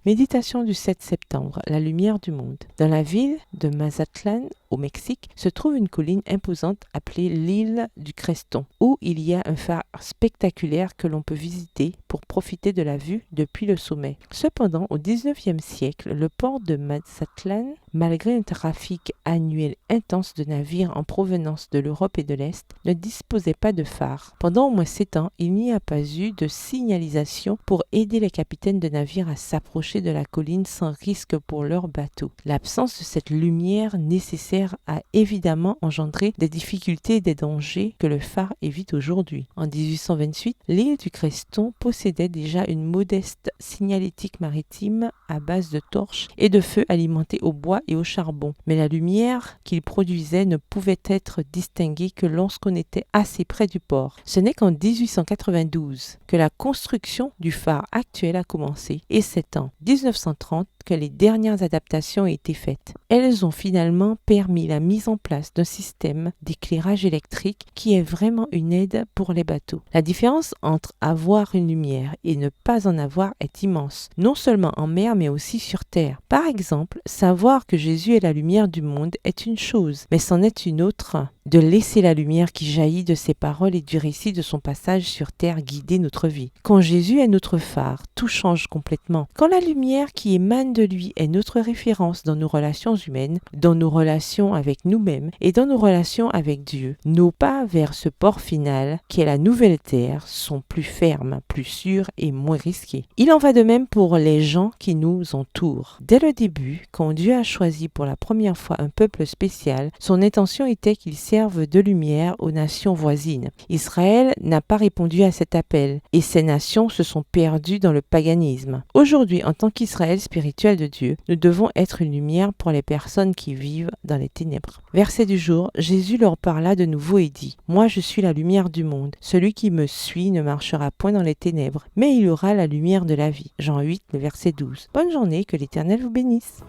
Méditation du 7 septembre, la lumière du monde. Dans la ville de Mazatlán, au Mexique, se trouve une colline imposante appelée l'île du Creston, où il y a un phare spectaculaire que l'on peut visiter pour profiter de la vue depuis le sommet. Cependant, au XIXe siècle, le port de Mazatlán, malgré un trafic annuel intense de navires en provenance de l'Europe et de l'Est, ne disposait pas de phare. Pendant au moins 7 ans, il n'y a pas eu de signalisation pour aider les capitaines de navires à s'approcher de la colline sans risque pour leurs bateaux. L'absence de cette lumière nécessaire a évidemment engendré des difficultés et des dangers que le phare évite aujourd'hui. En 1828, l'île du Creston possédait déjà une modeste signalétique maritime à base de torches et de feux alimentés au bois et au charbon. Mais la lumière qu'il produisait ne pouvait être distinguée que lorsqu'on était assez près du port. Ce n'est qu'en 1892 que la construction du phare actuel a commencé et c'est en 1930 que les dernières adaptations ont été faites. Elles ont finalement permis la mise en place d'un système d'éclairage électrique qui est vraiment une aide pour les bateaux. La différence entre avoir une lumière et ne pas en avoir est immense, non seulement en mer mais aussi sur terre. Par exemple, savoir que Jésus est la lumière du monde est une chose, mais c'en est une autre de laisser la lumière qui jaillit de ses paroles et du récit de son passage sur terre guider notre vie. Quand Jésus est notre phare, tout change complètement. Quand la lumière qui émane de lui est notre référence dans nos relations humaines, dans nos relations avec nous-mêmes et dans nos relations avec Dieu, nos pas vers ce port final, qui est la nouvelle terre, sont plus fermes, plus sûrs et moins risqués. Il en va de même pour les gens qui nous entourent. Dès le début, quand Dieu a choisi pour la première fois un peuple spécial, son intention était qu'il serve de lumière aux nations voisines. Israël n'a pas répondu à cet appel et ces nations se sont perdues dans le paganisme. Aujourd'hui, en tant qu'Israël spirituel de Dieu, nous devons être une lumière pour les personnes qui vivent dans les ténèbres. Verset du jour, Jésus leur parla de nouveau et dit : Moi je suis la lumière du monde. Celui qui me suit ne marchera point dans les ténèbres, mais il aura la lumière de la vie. Jean 8, le verset 12. Bonne journée, que l'Éternel vous bénisse.